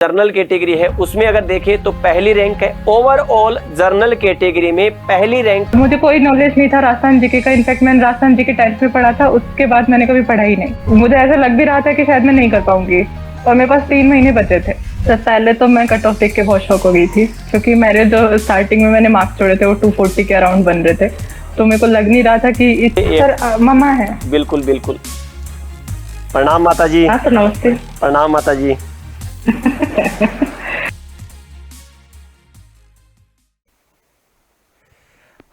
General category है उसमें अगर देखें तो पहली रैंक है। ओवरऑल जर्नल कैटेगरी में पहली रैंक। मुझे कोई नॉलेज नहीं था राजस्थान जीके का। इनफैक्ट मैंने राजस्थान जीके 10th में पढ़ा था, उसके बाद मैंने कभी पढ़ा ही नहीं। मुझे ऐसा लग भी रहा था कि शायद मैं नहीं कर पाऊंगी और मेरे पास 3 महीने बचे थे। तो पहले तो मैं कट ऑफ देख के बहुत शौक हो गई थी, क्योंकि मेरे जो स्टार्टिंग में मैंने मार्क्स छोड़े थे वो 240 के अराउंड बन रहे थे। तो मेरे को लग नहीं रहा था कि सर मम्मा है। बिल्कुल बिल्कुल। प्रणाम माता जी। हाँ तो नमस्ते। प्रणाम माता जी।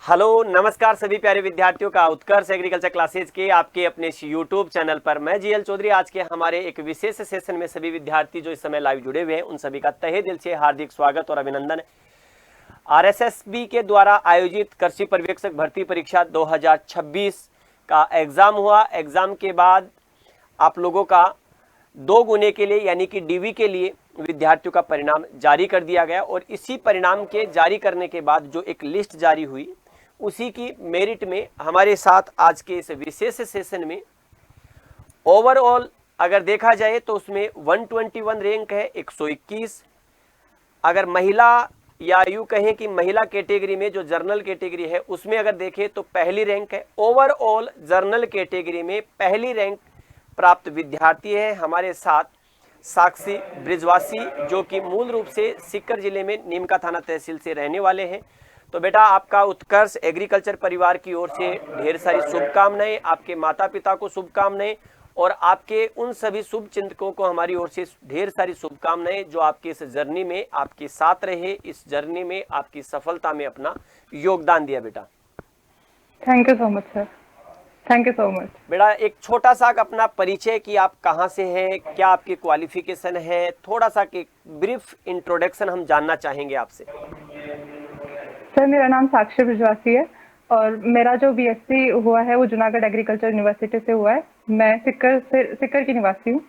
हेलो नमस्कार सभी प्यारे विद्यार्थियों का उत्कर्ष एग्रीकल्चर क्लासेज के आपके अपने यूट्यूब चैनल पर मैं जीएल चौधरी आज के हमारे एक विशेष सेशन में सभी विद्यार्थी जो इस समय लाइव जुड़े हुए हैं उन सभी का तहे दिल से हार्दिक स्वागत और अभिनंदन। आरएसएसबी के द्वारा आयोजित कृषि पर्यवेक्षक भर्ती परीक्षा 2026 का एग्जाम हुआ। एग्जाम के बाद आप लोगों का 2 गुने के लिए यानी कि डीवी के लिए विद्यार्थियों का परिणाम जारी कर दिया गया और इसी परिणाम के जारी करने के बाद जो एक लिस्ट जारी हुई उसी की मेरिट में हमारे साथ आज के इस विशेष सेशन में ओवरऑल अगर देखा जाए तो उसमें 121 रैंक है 121। अगर महिला या यूं कहें कि महिला कैटेगरी में जो जर्नल कैटेगरी है उसमें अगर देखें तो पहली रैंक है। ओवरऑल जर्नल कैटेगरी में पहली रैंक प्राप्त विद्यार्थी है हमारे साथ साक्षी ब्रिजवासी, जो कि मूल रूप से सीकर जिले में नीमका थाना तहसील से रहने वाले हैं। तो बेटा आपका उत्कर्ष एग्रीकल्चर परिवार की ओर से ढेर सारी शुभकामनाएं, आपके माता पिता को शुभकामनाएं और आपके उन सभी शुभ चिंतकों को हमारी ओर से ढेर सारी शुभकामनाएं जो आपके इस जर्नी में आपके साथ रहे, इस जर्नी में आपकी सफलता में अपना योगदान दिया। बेटा thank you so much sir, thank you so much. बेटा एक छोटा सा अपना परिचय कि आप कहाँ से हैं, क्या आपकी क्वालिफिकेशन है, थोड़ा सा कि ब्रीफ इंट्रोडक्शन हम जानना चाहेंगे आपसे। सर मेरा नाम साक्षी ब्रिजवासी है और मेरा जो बीएससी हुआ है वो जूनागढ़ एग्रीकल्चर यूनिवर्सिटी से हुआ है। मैं सिक्कर की निवासी हूँ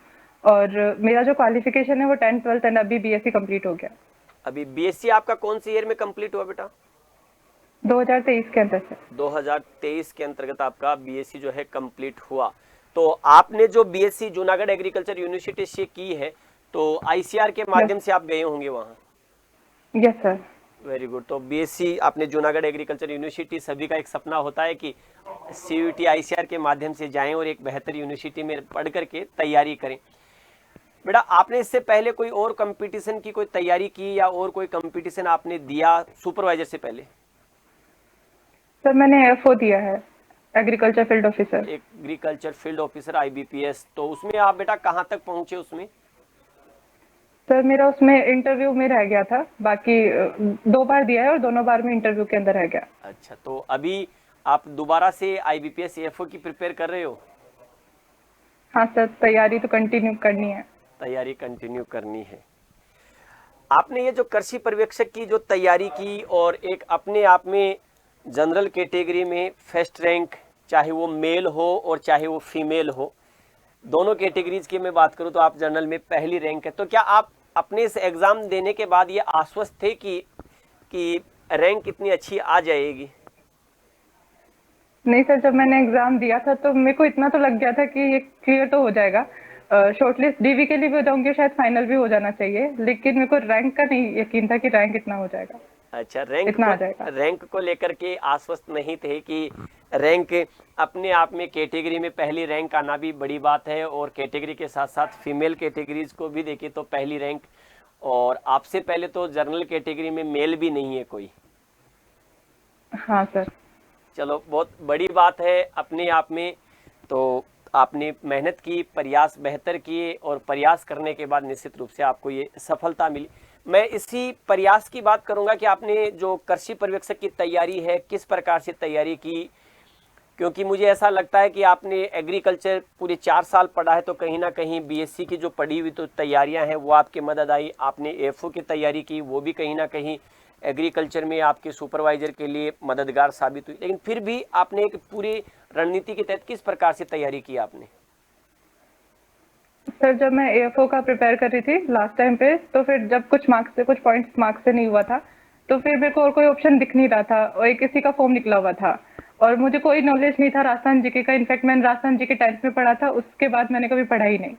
और मेरा जो क्वालिफिकेशन है वो 10th 12th एंड अभी बीएससी कंप्लीट हो गया। अभी बीएससी आपका कौन सी ईयर में कंप्लीट हुआ बेटा? 2023 के अंदर से। 2023 के अंतर्गत आपका बीएससी जो है कंप्लीट हुआ। तो आपने जो बीएससी जूनागढ़ एग्रीकल्चर यूनिवर्सिटी से की है तो आईसीआर के माध्यम से आप गए होंगे वहाँ? Yes sir. Very good. तो बीएससी आपने जूनागढ़ एग्रीकल्चर यूनिवर्सिटी, सभी का एक सपना होता है कि सीयूईटी आईसीआर के माध्यम से जाएं और एक बेहतर यूनिवर्सिटी में पढ़ करके तैयारी करें। बेटा आपने इससे पहले कोई और कंपटीशन की कोई तैयारी की या और कोई कंपटीशन आपने दिया सुपरवाइजर से पहले? सर मैंने एफओ दिया है, agriculture field officer. Agriculture field officer IBPS. तो उसमें आप बेटा कहाँ तक पहुंचे उसमें? सर मेरा उसमें इंटरव्यू में रह गया था, बाकी 2 बार दिया है और दोनों बार में इंटरव्यू के अंदर रह गया। अच्छा, तो अभी आप दोबारा से आईबीपीएस एफओ की प्रिपेयर कर रहे हो? हाँ सर, तैयारी तो कंटिन्यू करनी है। तैयारी कंटिन्यू करनी है। आपने ये जो कृषि पर्यवेक्षक की जो तैयारी की और एक अपने आप में जनरल कैटेगरी में फर्स्ट रैंक, चाहे वो मेल हो और चाहे वो फीमेल हो, दोनों कैटेगरीज की मैं बात करूं तो आप जनरल में पहली रैंक है। तो क्या आप अपने इस एग्जाम देने के बाद ये आश्वस्त थे कि रैंक इतनी अच्छी आ जाएगी? नहीं सर, जब मैंने एग्जाम दिया था तो मेरे को इतना तो लग गया था कि ये क्लियर तो हो जाएगा। शॉर्टलिस्ट डीवी के लिए भी हो जाऊंगी, शायद फाइनल भी हो जाना चाहिए, लेकिन मेरे को रैंक का नहीं यकीन था कि रैंक इतना हो जाएगा। अच्छा, रैंक को लेकर के आश्वस्त नहीं थे कि रैंक अपने आप में कैटेगरी में पहली रैंक आना भी बड़ी बात है और कैटेगरी के साथ साथ फीमेल कैटेगरीज को भी देखें तो पहली रैंक, और आपसे पहले तो जनरल कैटेगरी में मेल भी नहीं है कोई। हाँ सर। चलो बहुत बड़ी बात है अपने आप में। तो आपने मेहनत की, प्रयास बेहतर किए और प्रयास करने के बाद निश्चित रूप से आपको ये सफलता मिली। मैं इसी प्रयास की बात करूंगा कि आपने जो कृषि पर्यवेक्षक की तैयारी है किस प्रकार से तैयारी की, क्योंकि मुझे ऐसा लगता है कि आपने एग्रीकल्चर पूरे 4 साल पढ़ा है तो कहीं ना कहीं बीएससी की जो पढ़ी हुई तो तैयारियां हैं वो आपके मदद आई। आपने एफओ की तैयारी की, वो भी कहीं ना कहीं एग्रीकल्चर में आपके सुपरवाइजर के लिए मददगार साबित हुई। लेकिन फिर भी आपने एक पूरी रणनीति के तहत किस प्रकार से तैयारी की आपने? सर जब मैं एएफओ का प्रिपेयर कर रही थी लास्ट टाइम पे, तो फिर जब कुछ पॉइंट्स मार्क्स से नहीं हुआ था तो फिर मेरे को और कोई ऑप्शन दिख नहीं रहा था और एक किसी का फॉर्म निकला हुआ था और मुझे कोई नॉलेज नहीं था राजस्थान जीके का। इनफैक्ट मैंने राजस्थान जीके 10th में पढ़ा था, उसके बाद मैंने कभी पढ़ा ही नहीं।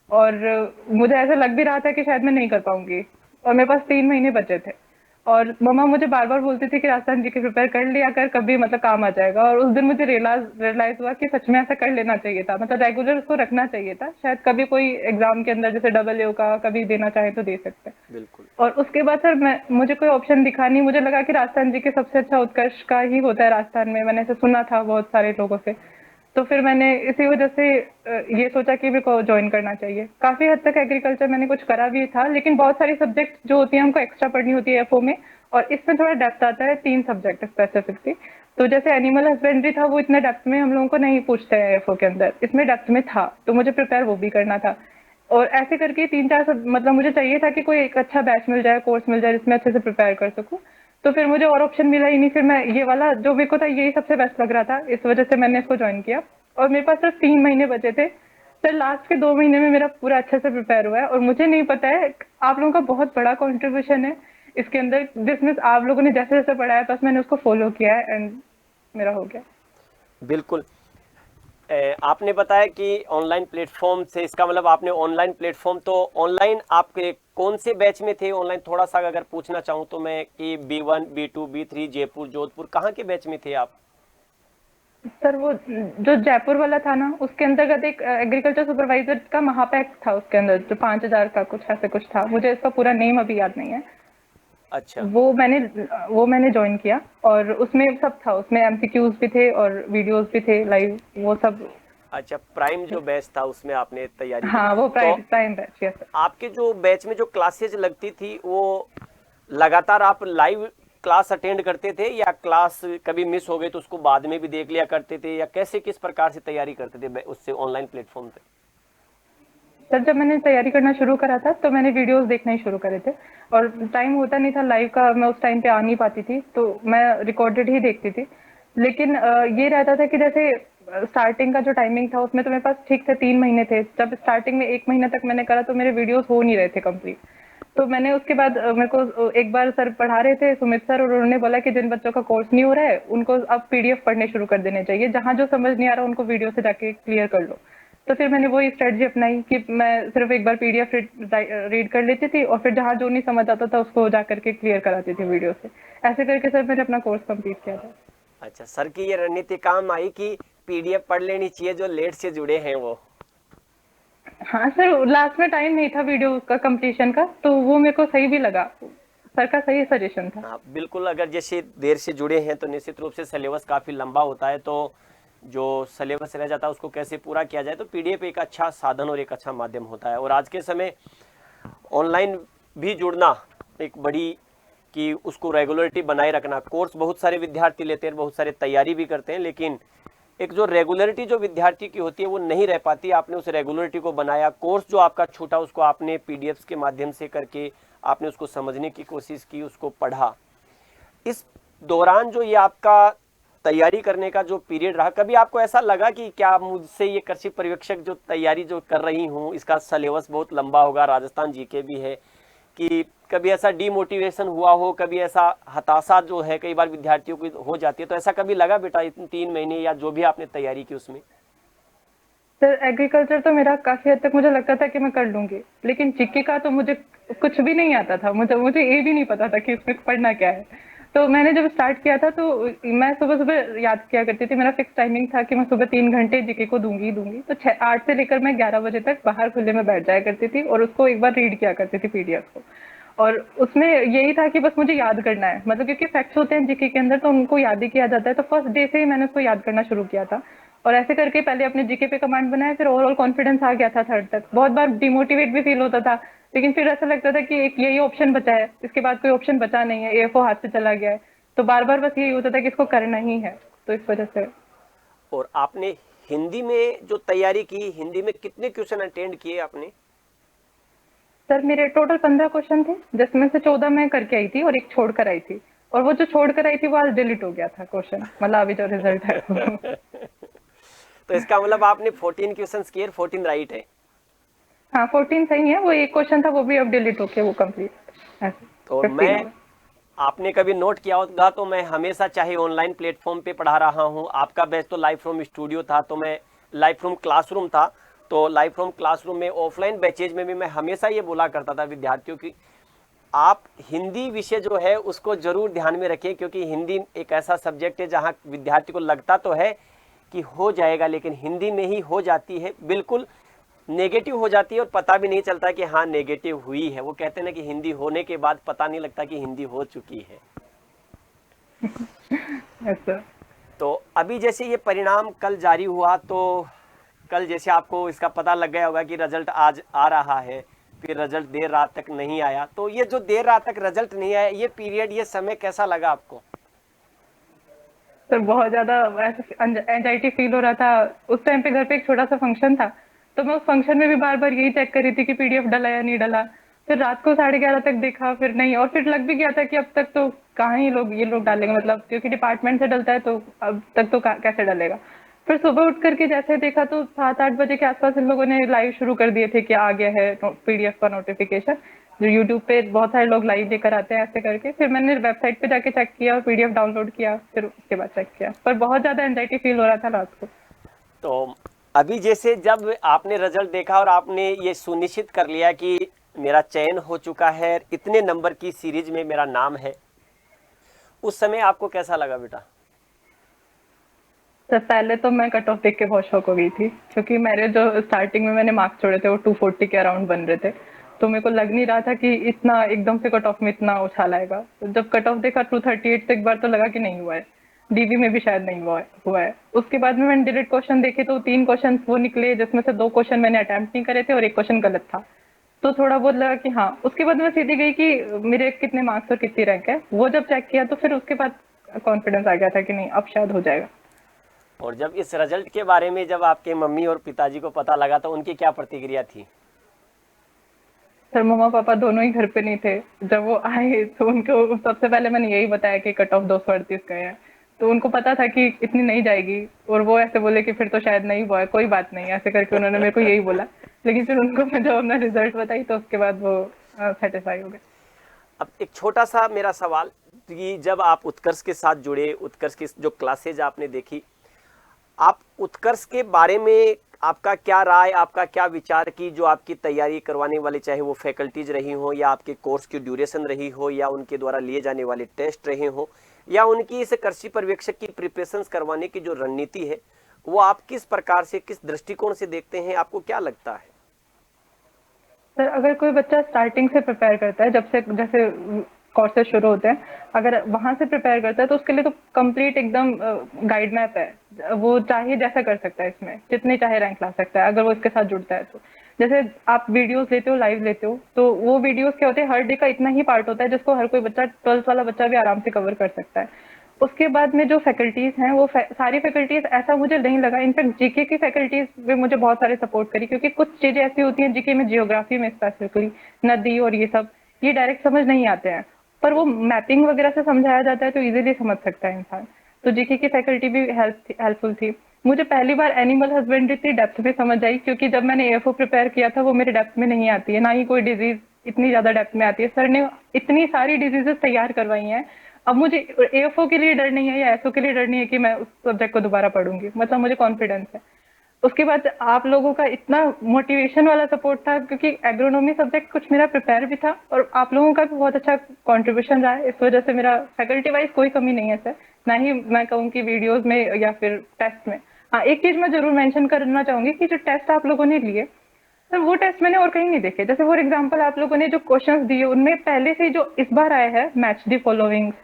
और मुझे ऐसा लग भी रहा था कि शायद मैं नहीं कर पाऊंगी, और मेरे पास 3 महीने बचे थे। और मम्मा मुझे बार बार बोलती थी कि राजस्थान जी के प्रिपेयर कर लिया कर, कभी मतलब काम आ जाएगा। और उस दिन मुझे रियलाइज हुआ कि सच में ऐसा कर लेना चाहिए था, मतलब रेगुलर उसको रखना चाहिए था, शायद कभी कोई एग्जाम के अंदर जैसे डबल का कभी देना चाहे तो दे सकते हैं। बिल्कुल। और उसके बाद सर मैं मुझे कोई ऑप्शन दिखा नहीं, मुझे लगा कि राजस्थान जी के सबसे अच्छा उत्कर्ष का ही होता है राजस्थान में, मैंने ऐसे सुना था बहुत सारे लोगों से। तो फिर मैंने इसी वजह से ये सोचा कि मेरे को ज्वाइन करना चाहिए। काफी हद तक एग्रीकल्चर मैंने कुछ करा भी था, लेकिन बहुत सारी सब्जेक्ट जो होती है हमको एक्स्ट्रा पढ़नी होती है एफओ में, और इसमें थोड़ा डेप्थ आता है, 3 सब्जेक्ट स्पेसिफिकली। तो जैसे एनिमल हस्बेंड्री था, वो इतना डेप्थ में हम लोगों को नहीं पूछते हैं एफओ के अंदर, इसमें डेप्थ में था, तो मुझे प्रिपेयर वो भी करना था। और ऐसे करके 3-4 सब मतलब मुझे चाहिए था कि कोई एक अच्छा बैच मिल जाए, कोर्स मिल जाए जिसमें अच्छे से प्रिपेयर कर सकूं। तो फिर मुझे और ऑप्शन मिला ही नहीं, फिर मैं ये वाला जो मेरे को था यही सबसे बेस्ट लग रहा था, इस वजह से मैंने इसको ज्वाइन किया। और मेरे पास सिर्फ 3 महीने बचे थे सर, लास्ट के 2 महीने में मेरा पूरा अच्छे से प्रिपेयर हुआ है। और मुझे नहीं पता है, आप लोगों का बहुत बड़ा कंट्रीब्यूशन है इसके अंदर, जिसमें आप लोगों ने जैसे जैसे पढ़ाया बस मैंने उसको फॉलो किया है, एंड मेरा हो गया। बिल्कुल। आपने बताया कि ऑनलाइन प्लेटफॉर्म से, इसका मतलब आपने ऑनलाइन प्लेटफॉर्म, तो ऑनलाइन आप कौन से बैच में थे ऑनलाइन, थोड़ा सा अगर पूछना चाहूँ तो मैं, कि B1 B2 B3 Jaipur Jodhpur कहाँ के बैच में थे आप? सर वो जो जयपुर वाला था ना, उसके अंतर्गत एक एग्रीकल्चर सुपरवाइजर का महापैक था, उसके अंदर जो 5,000 का कुछ ऐसे कुछ था, मुझे इसका पूरा नेम अभी याद नहीं है। अच्छा। वो मैंने ज्वाइन किया, और उसमें सब था, उसमें एमसीक्यूज भी थे और वीडियोस भी थे लाइव, वो सब। अच्छा, प्राइम जो बैच था उसमें आपने तैयारी की। हाँ, वो तो prime prime batch, yes sir. आपके जो बैच में जो क्लासेज लगती थी, वो लगातार आप लाइव क्लास अटेंड करते थे, या क्लास कभी मिस हो गई तो उसको बाद में भी देख लिया करते थे, या कैसे किस प्रकार से तैयारी करते थे उससे ऑनलाइन प्लेटफॉर्म पे? सर जब मैंने तैयारी करना शुरू करा था तो मैंने वीडियोस देखना ही शुरू करे थे, और टाइम होता नहीं था लाइव का, मैं उस टाइम पे आ नहीं पाती थी, तो मैं रिकॉर्डेड ही देखती थी। लेकिन ये रहता था कि जैसे स्टार्टिंग का जो टाइमिंग था उसमें तो मेरे पास ठीक थे, 3 महीने थे। जब स्टार्टिंग में 1 महीना तक मैंने करा तो मेरे वीडियोस हो नहीं रहे थे कंप्लीट। तो मैंने उसके बाद मेरे को एक बार सर पढ़ा रहे थे, सुमित सर, और उन्होंने बोला कि जिन बच्चों का कोर्स नहीं हो रहा है उनको अब पीडीएफ पढ़ने शुरू कर देने चाहिए, जहां जो समझ नहीं आ रहा उनको वीडियो से जाके क्लियर कर लो। तो फिर मैंने वही स्ट्रेटजी अपनाई कि मैं सिर्फ एक बार पीडीएफ रीड कर लेती थी, और फिर जहां जो नहीं समझ आता था उसको जा करके क्लियर कराती थी वीडियो से। ऐसे करके सर मैंने अपना कोर्स कंप्लीट किया था। अच्छा, सर की ये रणनीति काम आई कि पीडीएफ पढ़ लेनी चाहिए जो लेट से जुड़े हैं वो। हाँ सर, लास्ट में टाइम नहीं था वीडियो का कंप्लीशन का, तो वो मेरे को सही भी लगा, सर का सही सजेशन था। हाँ बिल्कुल, अगर जैसे देर से जुड़े हैं तो निश्चित रूप से सिलेबस काफ़ी लंबा होता है, तो जो सिलेबस रह जाता है उसको कैसे पूरा किया जाए, तो पीडीएफ एक अच्छा साधन और एक अच्छा माध्यम होता है। और आज के समय ऑनलाइन भी जुड़ना एक बड़ी, कि उसको रेगुलरिटी बनाए रखना, कोर्स बहुत सारे विद्यार्थी लेते हैं, बहुत सारे तैयारी भी करते हैं, लेकिन एक जो रेगुलरिटी जो विद्यार्थी की होती है वो नहीं रह पाती। आपने उस रेगुलरिटी को बनाया, कोर्स जो आपका छूटा उसको आपने पीडीएफ के माध्यम से करके आपने उसको समझने की कोशिश की, उसको पढ़ा। इस दौरान जो ये आपका तैयारी करने का जो पीरियड रहा, कभी आपको ऐसा लगा कि क्या मुझसे ये कृषि पर्यवेक्षक जो तैयारी जो कर रही हूँ इसका सिलेबस बहुत लंबा होगा, राजस्थान जीके भी है, कि कभी ऐसा डीमोटिवेशन हुआ हो, कभी ऐसा हताशा जो है कई बार विद्यार्थियों की हो जाती है, तो ऐसा कभी लगा बेटा 3 महीने या जो भी आपने तैयारी की उसमें? सर एग्रीकल्चर तो मेरा काफी हद तक मुझे लगता था कि मैं कर लूंगी, लेकिन जीके का तो मुझे कुछ भी नहीं आता था, मुझे मुझे ये भी नहीं पता था कि इसमें पढ़ना क्या है। तो मैंने जब स्टार्ट किया था तो मैं सुबह सुबह याद किया करती थी, मेरा फिक्स टाइमिंग था कि मैं सुबह 3 घंटे जीके को दूंगी दूंगी, तो 8 से लेकर मैं 11 बजे तक बाहर खुले में बैठ जाया करती थी, और उसको एक बार रीड किया करती थी पीडीएफ को। और उसमें यही था कि बस मुझे याद करना है, मतलब क्योंकि फैक्ट्स होते हैं जीके के अंदर तो उनको याद ही किया जाता है, तो फर्स्ट डे से ही मैंने उसको याद करना शुरू किया था। और ऐसे करके पहले अपने जीके पे कमांड बनाया, फिर ओवरऑल कॉन्फिडेंस आ गया था थर्ड तक। बहुत बार डिमोटिवेट भी फील होता था, लेकिन फिर ऐसा लगता था कि एक यही ऑप्शन बचा है, इसके बाद कोई ऑप्शन बचा नहीं है, एएफओ हाथ से चला गया है, तो बार बार बस यही होता था कि इसको करना ही है, तो इस वजह से। और आपने हिंदी में जो तैयारी की, हिंदी में कितने क्वेश्चन अटेंड किए आपने? सर मेरे टोटल 15 क्वेश्चन थे, जिसमें से 14 मैं करके आई थी और एक छोड़ कर आई थी, और वो जो छोड़ कर आई थी वो आज डिलीट हो गया था क्वेश्चन, मतलब अभी जो रिजल्ट है वो। तो इसका मतलब आपने 14 क्वेश्चन किए, 14 राइट है। हाँ 14 सही है, वो एक क्वेश्चन था वो भी अब डिलीट होके वो कंप्लीट। तो 15 मैं, हो गए। आपने कभी नोट किया होगा तो मैं हमेशा चाहे ऑनलाइन प्लेटफॉर्म पे पढ़ा रहा हूँ, आपका बैच तो लाइव फ्रॉम स्टूडियो था, तो मैं लाइव फ्रॉम क्लासरूम था, तो लाइव फ्रॉम क्लासरूम में ऑफलाइन बैचेज में भी मैं हमेशा ये बोला करता था विद्यार्थियों की, आप हिंदी विषय जो है उसको जरूर ध्यान में रखें, क्योंकि हिंदी एक ऐसा सब्जेक्ट है जहाँ विद्यार्थी को लगता तो है कि हो जाएगा, लेकिन हिंदी में ही हो जाती है, बिल्कुल नेगेटिव हो जाती है और पता भी नहीं चलता कि हाँ नेगेटिव हुई है। वो कहते हैं ना कि हिंदी होने के बाद पता नहीं लगता कि हिंदी हो चुकी है। अच्छा। तो अभी जैसे ये परिणाम कल जारी हुआ, तो कल जैसे आपको इसका पता लग गया होगा कि रिजल्ट आज आ रहा है, फिर रिजल्ट देर रात तक नहीं आया, तो ये जो देर रात तक रिजल्ट नहीं आया, ये पीरियड, ये समय कैसा लगा आपको? सर बहुत ज्यादा एंजाइटी फील हो रहा था। उस टाइम पे घर पे एक छोटा सा फंक्शन था, तो मैं उस फंक्शन में भी बार बार यही चेक कर रही थी कि पीडीएफ डला या नहीं डला। फिर रात को 11:30 तक देखा, फिर नहीं, और फिर लग भी गया था कि अब तक तो कहाँ ही ये लोग डालेंगे, मतलब क्योंकि डिपार्टमेंट से डलता है तो अब तक तो कैसे डलेगा। फिर सुबह उठ करके जैसे देखा तो 7-8 बजे के आसपास इन लोगों ने लाइव शुरू कर दिए थे कि आ गया है पीडीएफ का नोटिफिकेशन। जो यूट्यूब पे बहुत सारे लोग लाइव लेकर आते हैं ऐसे करके। फिर मैंने वेबसाइट पे जाके चेक किया और पीडीएफ डाउनलोड किया, फिर उसके बाद चेक किया। पर बहुत ज्यादा एंजाइटी फील हो रहा था रात को। तो अभी जैसे जब आपने रिजल्ट देखा और आपने ये सुनिश्चित कर लिया कि मेरा चयन हो चुका है, इतने नंबर की सीरीज में मेरा नाम है, उस समय आपको कैसा लगा बेटा? सर पहले तो मैं कट ऑफ देख के बहुत शॉक हो गई थी, क्योंकि मेरे जो स्टार्टिंग में मैंने मार्क्स छोड़े थे वो 240 के अराउंड बन रहे थे। तो मेरे को लग नहीं रहा था कि इतना एकदम से कट ऑफ में इतना उछाल आएगा। तो जब कट ऑफ देखा 238 तो एक बार तो लगा कि नहीं हुआ है, डीवी में भी शायद नहीं हुआ है। उसके बाद में मैंने डायरेक्ट क्वेश्चन देखे तो 3 क्वेश्चन वो निकले, जिसमें से 2 क्वेश्चन मैंने अटेम्प्ट नहीं करे थे और 1 क्वेश्चन गलत था। तो थोड़ा बहुत लगा कि हाँ। उसके बाद मैं सीधी गई कि मेरे कितने मार्क्स और कितनी रैंक है, वो जब चेक किया तो फिर उसके बाद कॉन्फिडेंस आ गया था कि नहीं अब शायद हो जाएगा। और जब इस रिजल्ट के बारे में जब आपके मम्मी और पिताजी को पता लगा तो उनकी क्या प्रतिक्रिया थी? सर मम्मा पापा दोनों ही घर पे नहीं थे। जब वो आए तो उनको सबसे पहले मैंने यही बताया कि कट ऑफ 238 गए हैं। तो उनको पता था कि इतनी नहीं जाएगी, और वो ऐसे बोले कि फिर तो शायद नहीं हुआ है, कोई बात नहीं, ऐसे करके उन्होंने मेरे को यही बोला। लेकिन फिर उनको मैं जब अपना रिजल्ट बताई तो उसके बाद वो सेटिस्फाई हो गए। अब एक छोटा सा मेरा सवाल कि जब आप उत्कर्ष के साथ जुड़े, उत्कर्ष की जो क्लासेज आपने देखी, आप उत्कर्ष के बारे में आपका क्या राय, आपका क्या विचार की जो आपकी तैयारी करवाने वाले, चाहे वो फैकल्टीज रही हो या आपके कोर्स की ड्यूरेशन रही हो या उनके द्वारा लिए जाने वाले टेस्ट रहे हो या उनकी इस कृषि पर्यवेक्षक की प्रिपरेशंस करवाने की जो रणनीति है, वो आप किस प्रकार से, किस दृष्टिकोण से देखते हैं? आपको क्या लगता है? सर अगर कोई बच्चा स्टार्टिंग से प्रिपेयर करता है, जब से जैसे कोर्सेज शुरू होते हैं, अगर वहां से प्रिपेयर करता है तो उसके लिए तो कंप्लीट एकदम गाइड मैप है। वो चाहे जैसा कर सकता है, इसमें जितने चाहे रैंक ला सकता है अगर वो इसके साथ जुड़ता है तो। जैसे आप वीडियोस लेते हो, लाइव लेते हो, तो वो वीडियोस क्या होते हैं, हर डे का इतना ही पार्ट होता है जिसको हर कोई बच्चा, 12th वाला बच्चा भी आराम से कवर कर सकता है। उसके बाद में जो फैकल्टीज हैं वो सारी फैकल्टीज, ऐसा मुझे नहीं लगा, इनफैक्ट जीके की फैकल्टीज भी मुझे बहुत सारे सपोर्ट करी, क्योंकि कुछ चीजें ऐसी होती हैं जीके में, जियोग्राफी में स्पेसिफिकली नदी और ये सब, ये डायरेक्ट समझ नहीं आते हैं, पर वो मैपिंग वगैरह से समझाया जाता है तो इजीली समझ सकता है इंसान। तो जीके की फैकल्टी भी हेल्पफुल थी। मुझे पहली बार एनिमल हस्बेंड्री इतनी डेप्थ में समझ आई, क्योंकि जब मैंने एएफओ प्रिपेयर किया था वो मेरे डेप्थ में नहीं आती है, ना ही कोई डिजीज इतनी ज्यादा डेप्थ में आती है। सर ने इतनी सारी डिजीजेस तैयार करवाई हैं, अब मुझे एएफओ के लिए डर नहीं है या एसओ के लिए डर नहीं है कि मैं उस सब्जेक्ट को दोबारा पढ़ूंगी, मतलब मुझे कॉन्फिडेंस है। उसके बाद आप लोगों का इतना मोटिवेशन वाला सपोर्ट था, क्योंकि एग्रोनॉमी सब्जेक्ट कुछ मेरा प्रिपेयर भी था और आप लोगों का भी बहुत अच्छा कंट्रीब्यूशन रहा है, इस वजह से मेरा फैकल्टी वाइज कोई कमी नहीं है सर, ना ही मैं कहूँ कि वीडियोज में या फिर टेस्ट में। हाँ, एक चीज मैं जरूर मेंशन करना चाहूंगी कि जो टेस्ट आप लोगों ने लिए सर, वो टेस्ट मैंने और कहीं नहीं देखे। जैसे फॉर एग्जाम्पल आप लोगों ने जो क्वेश्चंस दिए उनमें पहले से जो इस बार आया है मैच द फॉलोइंग्स,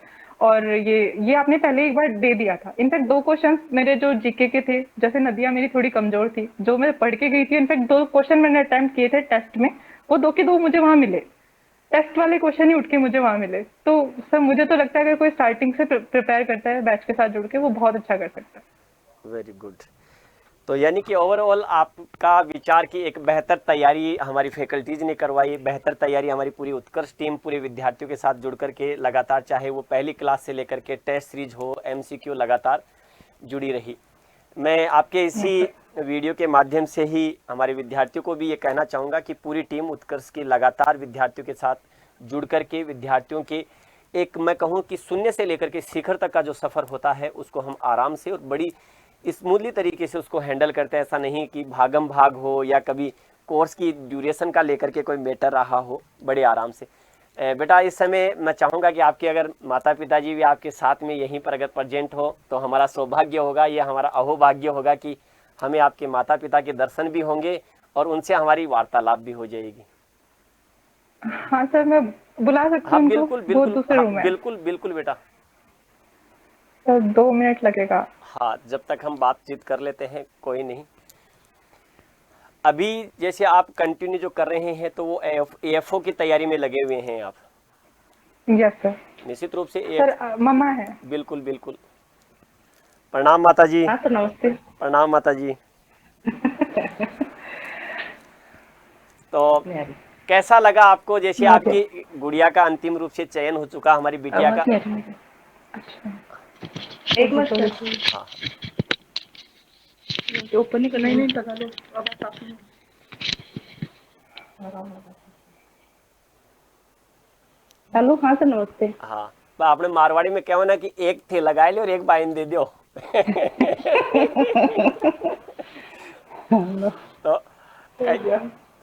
और ये आपने पहले एक बार दे दिया था। इनफैक्ट 2 क्वेश्चंस मेरे जो जीके के थे, जैसे नदियां मेरी थोड़ी कमजोर थी, जो मैं पढ़ के गई थी, इनफैक्ट 2 क्वेश्चन मैंने अटेम्प्ट किए थे टेस्ट में, वो 2 के 2 मुझे वहां मिले, टेस्ट वाले क्वेश्चन ही उठ के मुझे वहां मिले। तो सर मुझे तो लगता है अगर कोई स्टार्टिंग से प्रिपेयर करता है बैच के साथ जुड़ के, वो बहुत अच्छा कर सकता है। Very good. तो यानी कि ओवरऑल आपका विचार की एक बेहतर तैयारी हमारी फैकल्टीज ने करवाई, बेहतर तैयारी हमारी पूरी उत्कर्ष टीम पूरे विद्यार्थियों के साथ जुड़ करके लगातार, चाहे वो पहली क्लास से लेकर के टेस्ट सीरीज हो, एमसीक्यू, लगातार जुड़ी रही। मैं आपके इसी वीडियो के माध्यम से ही हमारे विद्यार्थियों को भी ये कहना चाहूँगा कि पूरी टीम उत्कर्ष की लगातार विद्यार्थियों के साथ जुड़ करके विद्यार्थियों के एक, मैं कहूँ कि शून्य से लेकर के शिखर तक का जो सफ़र होता है उसको हम आराम से और बड़ी स्मूथली तरीके से उसको हैंडल करते हैं। ऐसा नहीं कि भागम भाग हो या कभी कोर्स की ड्यूरेशन का लेकर के कोई मैटर रहा हो, बड़े आराम से। बेटा इस समय मैं चाहूँगा कि आपके अगर माता पिताजी भी आपके साथ में यहीं पर अगर प्रेजेंट हो तो हमारा सौभाग्य होगा, ये हमारा अहोभाग्य होगा कि हमें आपके माता पिता के दर्शन भी होंगे और उनसे हमारी वार्तालाप भी हो जाएगी। हाँ सर, मैं बुला सकती हाँ हूँ उनको? बिल्कुल वो बिल्कुल, दूसरे हाँ रूम में। बिल्कुल बिल्कुल बेटा। सर 2 मिनट लगेगा। हाँ जब तक हम बातचीत कर लेते हैं, कोई नहीं। अभी जैसे आप कंटिन्यू जो कर रहे हैं तो वो एएफओ की तैयारी में लगे हुए हैं आप? Yes sir. निश्चित रूप से सर मम्मा है। बिल्कुल बिल्कुल। प्रणाम माता जी। हाँ सर, नमस्ते। प्रणाम माता जी। तो कैसा लगा आपको, जैसे आपकी गुड़िया का अंतिम रूप से चयन हो चुका, हमारी बिटिया का? अच्छा, एक मिनट। हाँ ओपन ही करना ही नहीं लगा दो। हेलो, हाँ सर, नमस्ते। हाँ, तो आपने मारवाड़ी में क्या होना कि एक थे लगाए ले और एक बाइन दे दो। तो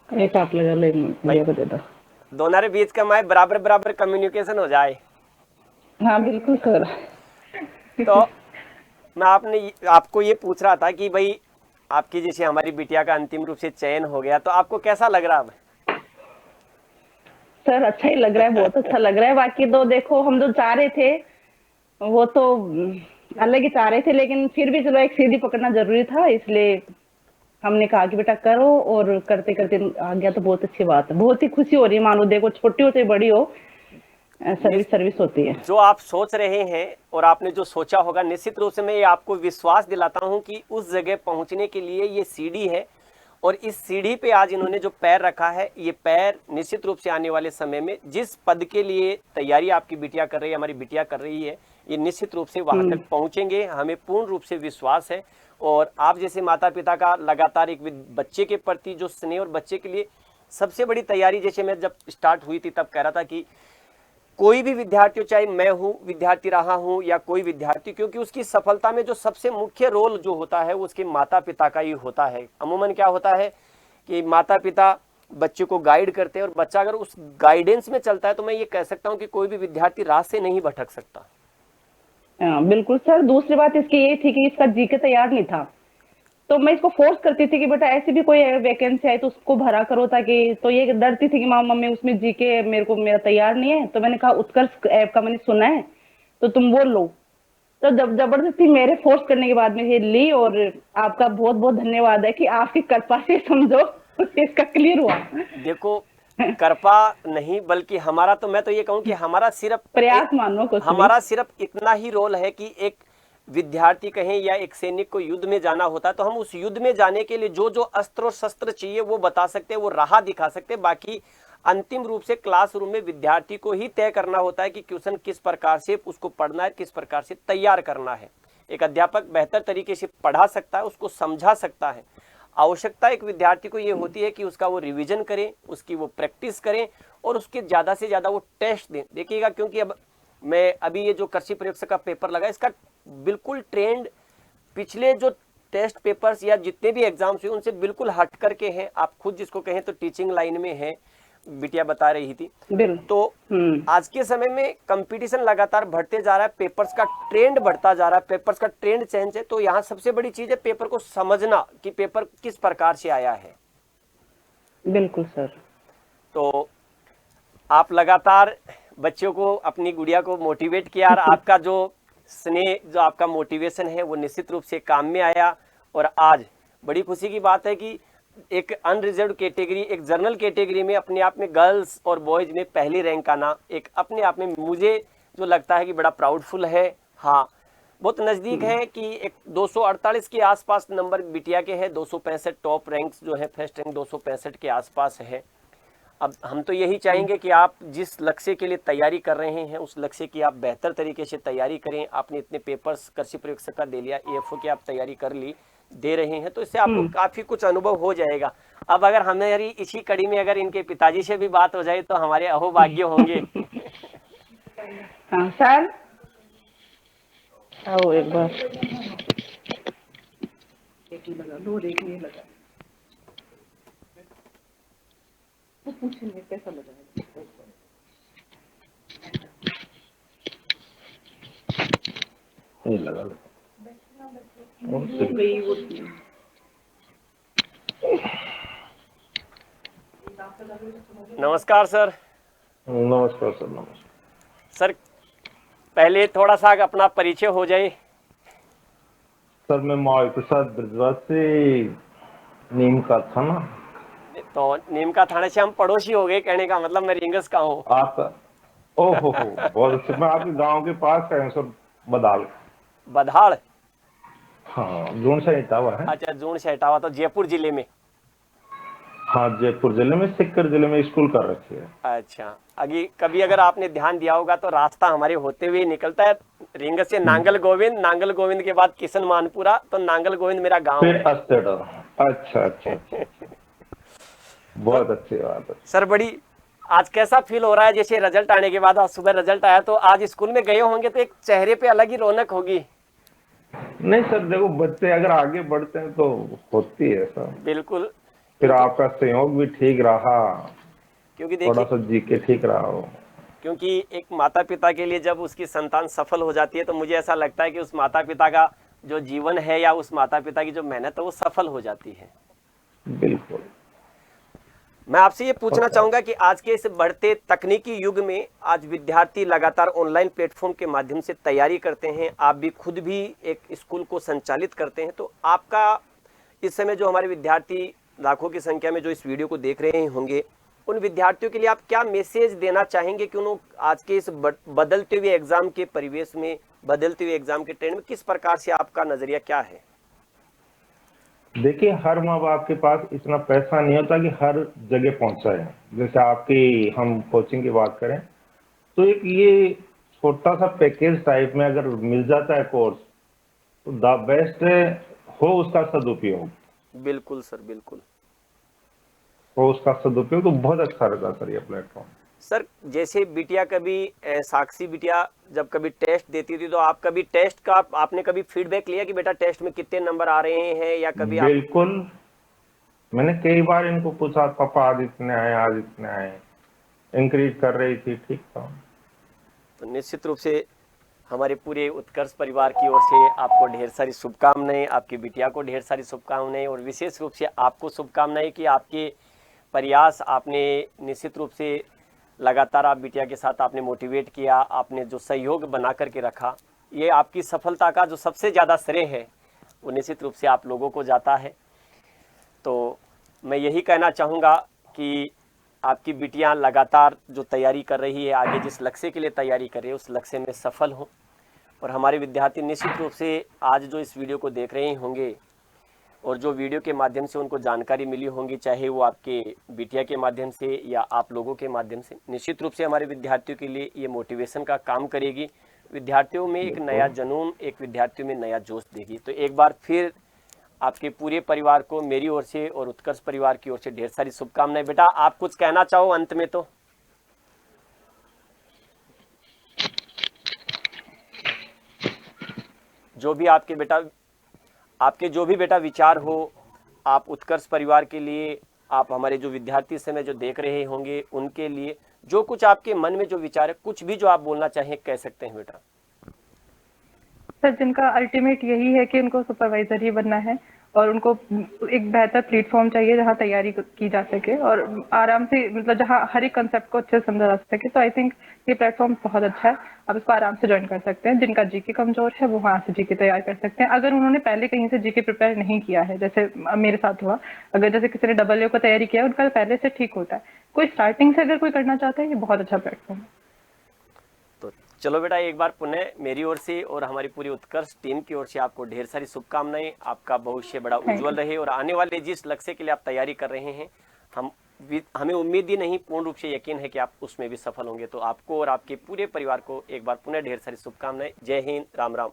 एक आप लगा लो, भैया को दे दो। दोनों के बीच का माए बराबर बराबर कम्युनिकेशन हो जाए। हाँ बिल्कुल सर। तो मैं आपको ये पूछ रहा था कि भाई आपकी जैसे हमारी बिटिया का अंतिम रूप से चयन हो गया तो आपको कैसा लग रहा है? सर अच्छा ही लग रहा है, बहुत अच्छा लग रहा है। बाकी तो देखो, हम जो चाह रहे थे वो तो अलग ही चाह रहे थे, लेकिन फिर भी चलो एक सीधी पकड़ना जरूरी था, इसलिए हमने कहा कि बेटा करो, और करते करते आ गया तो बहुत अच्छी बात है। बहुत ही खुशी हो रही है, मानो देखो छोटी हो चाहे बड़ी हो, सर्विस होती है। जो आप सोच रहे हैं और आपने जो सोचा होगा, निश्चित रूप से मैं ये आपको विश्वास दिलाता हूं कि उस जगह पहुंचने के लिए ये सीढ़ी है, और इस सीढ़ी पे आज इन्होंने जो पैर रखा है, ये पैर निश्चित रूप से आने वाले समय में जिस पद के लिए तैयारी आपकी बिटिया कर रही है, हमारी बिटिया कर रही है, ये निश्चित रूप से वहां तक पहुंचेंगे, हमें पूर्ण रूप से विश्वास है। और आप जैसे माता पिता का लगातार एक बच्चे के प्रति जो स्नेह, और बच्चे के लिए सबसे बड़ी तैयारी, जैसे मैं जब स्टार्ट हुई थी तब कह रहा था कि कोई भी विद्यार्थी, चाहे मैं हूं विद्यार्थी रहा हूं या कोई विद्यार्थी, क्योंकि उसकी सफलता में जो सबसे मुख्य रोल जो होता है वो उसके माता पिता का ही होता है। अमूमन क्या होता है कि माता पिता बच्चे को गाइड करते हैं, और बच्चा अगर उस गाइडेंस में चलता है तो मैं ये कह सकता हूं कि कोई भी विद्यार्थी राह से नहीं भटक सकता। बिल्कुल सर। दूसरी बात इसकी ये थी कि इसका जीके तैयार नहीं था, तो मैं इसको फोर्स करती थी कि बेटा ऐसी भी कोई वैकेंसी आए तो उसको भरा करो, ताकि, तो ये डरती थी कि मम्मी उसमें जीके मेरा तैयार नहीं है। तो मैंने कहा उत्कर्ष ऐप का मैंने सुना है तो तुम वो लो। तो जब जबरदस्ती मेरे फोर्स करने के बाद में ये ली, और आपका बहुत बहुत धन्यवाद है कि आपकी कृपा से समझो इसका क्लियर हुआ। देखो, कृपा नहीं बल्कि हमारा, तो मैं तो ये कहूं कि हमारा सिर्फ प्रयास मानो कुछ भी। हमारा सिर्फ इतना ही रोल है कि एक विद्यार्थी कहें या एक सैनिक को युद्ध में जाना होता है तो हम उस युद्ध में जाने के लिए जो जो अस्त्र और शस्त्र चाहिए वो बता सकते हैं, वो राह दिखा सकते हैं। बाकी अंतिम रूप से क्लासरूम में विद्यार्थी को ही तय करना होता है कि क्वेश्चन किस प्रकार से उसको पढ़ना है, किस प्रकार से तैयार करना है। एक अध्यापक बेहतर तरीके से पढ़ा सकता है, उसको समझा सकता है। आवश्यकता एक विद्यार्थी को ये होती है कि उसका वो रिवीजन करें, उसकी वो प्रैक्टिस करें, और उसके ज़्यादा से ज़्यादा वो टेस्ट दें। देखिएगा, क्योंकि अब मैं अभी ये जो कृषि प्रयोगशाला का पेपर लगा, इसका बिल्कुल ट्रेंड पिछले जो टेस्ट पेपर्स या जितने भी एग्जाम्स हुए उनसे बिल्कुल हट करके हैं। आप खुद जिसको कहें तो टीचिंग लाइन में है, बिटिया बता रही थी। तो आज के समय में कंपटीशन लगातार बढ़ते जा रहा है, पेपर्स का ट्रेंड बढ़ता जा रहा है, पेपर्स का ट्रेंड चेंज है। तो यहाँ सबसे बड़ी चीज है पेपर को समझना कि पेपर किस प्रकार से आया है। बिल्कुल सर। तो आप लगातार बच्चों को, अपनी गुड़िया को मोटिवेट किया, और आपका जो स्नेह, जो आपका मोटिवेशन है वो निश्चित रूप से काम में आया। और आज बड़ी खुशी की बात है कि एक अनरिजर्व कैटेगरी, एक जनरल कैटेगरी में अपने आप में गर्ल्स और बॉयज में पहली रैंक आना एक अपने आप में मुझे जो लगता है कि बड़ा प्राउडफुल है। हाँ, बहुत नज़दीक है कि एक 248 के आसपास नंबर बिटिया के हैं, 265 टॉप रैंक्स जो है, फर्स्ट रैंक 265 के आसपास है। अब हम तो यही चाहेंगे कि आप जिस लक्ष्य के लिए तैयारी कर रहे हैं उस लक्ष्य की आप बेहतर तरीके से तैयारी करें। आपने इतने पेपर्स कृषि प्रयोगशाला का दे लिया, एएफओ की आप तैयारी कर ली, दे रहे हैं, तो इससे आपको काफी कुछ अनुभव हो जाएगा। अब अगर हमारी इसी कड़ी में अगर इनके पिताजी से भी बात हो जाए तो हमारे अहोभाग्य होंगे। हाँ सर, आओ एक बार। एक ही लगा लो और एक ये लगा, वो पूछेंगे कैसा लगा। ये लगा लो। गई वो नमस्कार सर। नमस्कार सर, नमस्कार सर पहले थोड़ा सा अपना परिचय हो जाए। सर। मैं मावी प्रसाद ब्रजवासी, नीम का थाना। तो नीम का थाने से हम पड़ोसी हो गए, कहने का मतलब मैं रिंगस का हूँ। आपका ओहो हो, बहुत अच्छे। मैं आपके गांव के पास का हूँ सर, बदाल। बधाड़। हाँ, जून से इटावा है। अच्छा, जून से हटावा, तो जयपुर जिले में। हाँ, जयपुर जिले में, सिक्कर जिले में स्कूल कर रखी है। अच्छा, अभी कभी अगर आपने ध्यान दिया होगा तो रास्ता हमारे होते हुए निकलता है रिंगस से नांगल गोविंद, नांगल गोविंद के बाद किशन मानपुरा, तो नांगल गोविंद मेरा गांव फिर है। अस्तेड़ा। अच्छा अच्छा अच्छा, बहुत अच्छी बात है सर बड़ी आज कैसा फील हो रहा है? जैसे रिजल्ट आने के बाद, आज सुबह रिजल्ट आया तो आज स्कूल में गए होंगे तो एक चेहरे पे अलग ही रौनक होगी। नहीं सर, देखो बच्चे अगर आगे बढ़ते हैं तो होती है सर। बिल्कुल। फिर क्योंकि आपका सहयोग भी ठीक रहा, क्योंकि थोड़ा देखिए, सा जीके ठीक रहा हो। क्योंकि एक माता पिता के लिए जब उसकी संतान सफल हो जाती है तो मुझे ऐसा लगता है कि उस माता पिता का जो जीवन है या उस माता पिता की जो मेहनत है वो सफल हो जाती है। बिल्कुल। मैं आपसे ये पूछना चाहूंगा कि आज के इस बढ़ते तकनीकी युग में आज विद्यार्थी लगातार ऑनलाइन प्लेटफॉर्म के माध्यम से तैयारी करते हैं, आप भी खुद भी एक स्कूल को संचालित करते हैं, तो आपका इस समय जो हमारे विद्यार्थी लाखों की संख्या में जो इस वीडियो को देख रहे होंगे, उन विद्यार्थियों के लिए आप क्या मैसेज देना चाहेंगे कि उन्होंने आज के इस बदलते हुए एग्जाम के परिवेश में, बदलते हुए एग्जाम के ट्रेंड में किस प्रकार से आपका नजरिया क्या है? देखिए, हर माँ बाप के पास इतना पैसा नहीं होता कि हर जगह पहुंचाए। जैसे आपकी हम कोचिंग की बात करें तो एक ये छोटा सा पैकेज टाइप में अगर मिल जाता है कोर्स, तो द बेस्ट हो उसका सदुपयोग। बिल्कुल सर, बिल्कुल। हो उसका सदुपयोग तो बहुत अच्छा रहता सर ये प्लेटफॉर्म। सर जैसे बिटिया कभी साक्षी बिटिया जब कभी टेस्ट देती थी तो आप कभी टेस्ट का आपने कभी फीडबैक लिया कि बेटा टेस्ट में कितने नंबर आ रहे हैं, या कभी आप? बिल्कुल, मैंने कई बार इनको पूछा, पापा आज इतने आए, आज इतने आए। इंक्रीज कर रही थी, ठीक था। तो निश्चित रूप से हमारे पूरे उत्कर्ष परिवार की ओर से आपको ढेर सारी शुभकामनाएं, आपकी बिटिया को ढेर सारी शुभकामनाएं, और विशेष रूप से आपको शुभकामनाएं कि आपके प्रयास आपने निश्चित रूप से लगातार आप बिटिया के साथ आपने मोटिवेट किया, आपने जो सहयोग बना करके रखा, ये आपकी सफलता का जो सबसे ज़्यादा श्रेय है वो निश्चित रूप से आप लोगों को जाता है। तो मैं यही कहना चाहूँगा कि आपकी बिटियां लगातार जो तैयारी कर रही है, आगे जिस लक्ष्य के लिए तैयारी कर रही है उस लक्ष्य में सफल हों, और हमारे विद्यार्थी निश्चित रूप से आज जो इस वीडियो को देख रहे होंगे और जो वीडियो के माध्यम से उनको जानकारी मिली होंगी, चाहे वो आपके बिटिया के माध्यम से या आप लोगों के माध्यम से, निश्चित रूप से हमारे विद्यार्थियों के लिए ये मोटिवेशन का काम करेगी, विद्यार्थियों में एक नया जुनून, एक विद्यार्थियों में नया जोश देगी। तो एक बार फिर आपके पूरे परिवार को मेरी ओर से और उत्कर्ष परिवार की ओर से ढेर सारी शुभकामनाएं। बेटा आप कुछ कहना चाहो अंत में? तो जो भी आपके जो भी बेटा विचार हो, आप उत्कर्ष परिवार के लिए, आप हमारे जो विद्यार्थी इस समय जो देख रहे होंगे उनके लिए, जो कुछ आपके मन में जो विचार है, कुछ भी जो आप बोलना चाहें कह सकते हैं बेटा। सर जिनका अल्टीमेट यही है कि उनको सुपरवाइजर ही बनना है और उनको एक बेहतर प्लेटफॉर्म चाहिए जहाँ तैयारी की जा सके और आराम से, मतलब जहाँ हर एक कंसेप्ट को अच्छे से समझा जा सके। तो आई थिंक ये प्लेटफॉर्म बहुत अच्छा है, आप इसको आराम से ज्वाइन कर सकते हैं। जिनका जीके कमजोर है वो वहाँ से जीके तैयार कर सकते हैं। अगर उन्होंने पहले कहीं से जीके प्रिपेयर नहीं किया है, जैसे मेरे साथ हुआ, अगर जैसे किसी ने डबल को तैयारी किया उनका पहले से ठीक होता है। कोई स्टार्टिंग से अगर कोई करना चाहता है, ये बहुत अच्छा प्लेटफॉर्म है। तो चलो बेटा, एक बार पुनः मेरी ओर से और हमारी पूरी उत्कर्ष टीम की ओर से आपको ढेर सारी शुभकामनाएं। आपका भविष्य बड़ा उज्जवल रहे और आने वाले जिस लक्ष्य के लिए आप तैयारी कर रहे हैं, हमें उम्मीद ही नहीं, पूर्ण रूप से यकीन है कि आप उसमें भी सफल होंगे। तो आपको और आपके पूरे परिवार को एक बार पुनः ढेर सारी शुभकामनाएं। जय हिंद, राम राम।